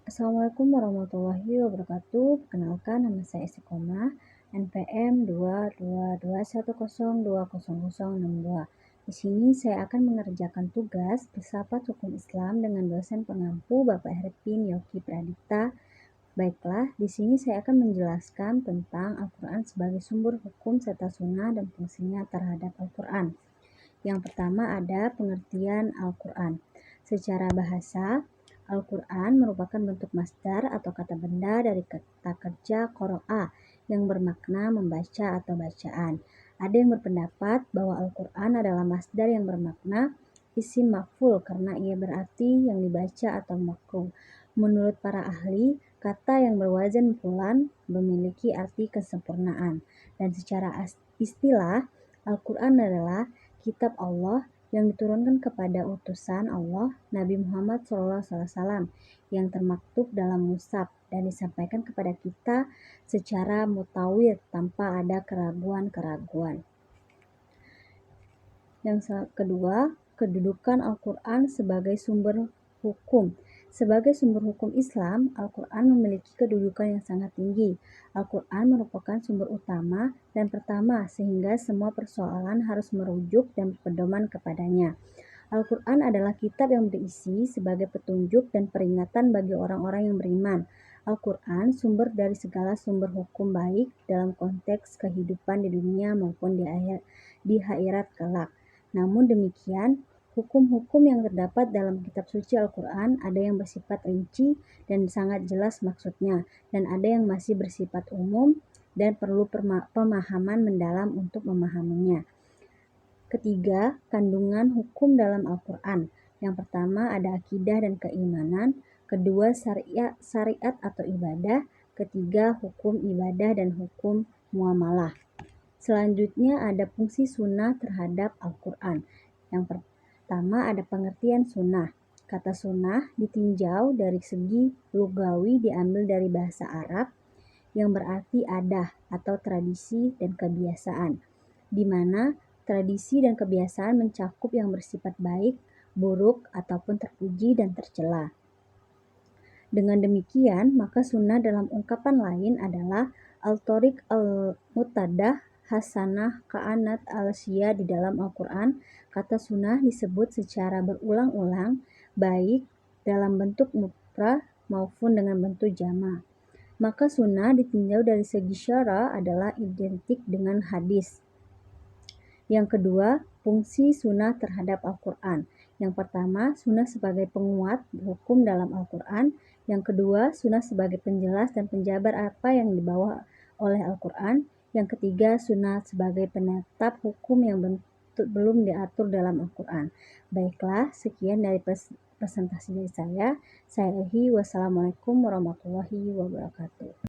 Assalamualaikum warahmatullahi wabarakatuh. Perkenalkan, nama saya Istiqomah, NPM 22210200062. Di sini saya akan mengerjakan tugas filsafat hukum Islam dengan dosen pengampu Bapak Herpin Yogi Pradipta. Baiklah, di sini saya akan menjelaskan tentang Al-Quran sebagai sumber hukum serta sunnah dan fungsinya terhadap Al-Quran. Yang pertama ada pengertian Al-Quran. Secara bahasa, Al-Quran merupakan bentuk masdar atau kata benda dari kata kerja qara'a yang bermakna membaca atau bacaan. Ada yang berpendapat bahwa Al-Quran adalah masdar yang bermakna isim maf'ul karena ia berarti yang dibaca atau makruh. Menurut para ahli, kata yang berwazan fulan memiliki arti kesempurnaan. Dan secara istilah, Al-Quran adalah kitab Allah yang diturunkan kepada utusan Allah Nabi Muhammad SAW yang termaktub dalam mushaf dan disampaikan kepada kita secara mutawir tanpa ada keraguan-keraguan. Yang kedua, kedudukan Al-Quran sebagai sumber hukum. Sebagai sumber hukum Islam, Al-Quran memiliki kedudukan yang sangat tinggi. Al-Quran merupakan sumber utama dan pertama sehingga semua persoalan harus merujuk dan berpedoman kepadanya. Al-Quran adalah kitab yang berisi sebagai petunjuk dan peringatan bagi orang-orang yang beriman. Al-Quran sumber dari segala sumber hukum baik dalam konteks kehidupan di dunia maupun di akhirat kelak. Namun demikian, hukum-hukum yang terdapat dalam kitab suci Al-Quran ada yang bersifat rinci dan sangat jelas maksudnya, dan ada yang masih bersifat umum dan perlu pemahaman mendalam untuk memahaminya. Ketiga, kandungan hukum dalam Al-Quran. Yang pertama ada akidah dan keimanan, kedua syariat atau ibadah, ketiga hukum ibadah dan hukum muamalah. Selanjutnya ada fungsi sunnah terhadap Al-Quran. Yang pertama ada pengertian sunnah. Kata sunnah ditinjau dari segi lugawi diambil dari bahasa Arab yang berarti adah atau tradisi dan kebiasaan, di mana tradisi dan kebiasaan mencakup yang bersifat baik, buruk, ataupun terpuji dan tercela. Dengan demikian, maka sunnah dalam ungkapan lain adalah al-thoriq al-mutadah hasanah ka'anat al-syiah di dalam Al-Quran. Kata sunnah disebut secara berulang-ulang, baik dalam bentuk mufrad maupun dengan bentuk jama'. Maka sunnah ditinjau dari segi syara adalah identik dengan hadis. Yang kedua, fungsi sunnah terhadap Al-Quran. Yang pertama, sunnah sebagai penguat hukum dalam Al-Quran. Yang kedua, sunnah sebagai penjelas dan penjabar apa yang dibawa oleh Al-Quran. Yang ketiga, sunnah sebagai penetap hukum yang belum diatur dalam Al-Quran. Baiklah, sekian dari presentasi dari saya. Saya Ehi, wassalamualaikum warahmatullahi wabarakatuh.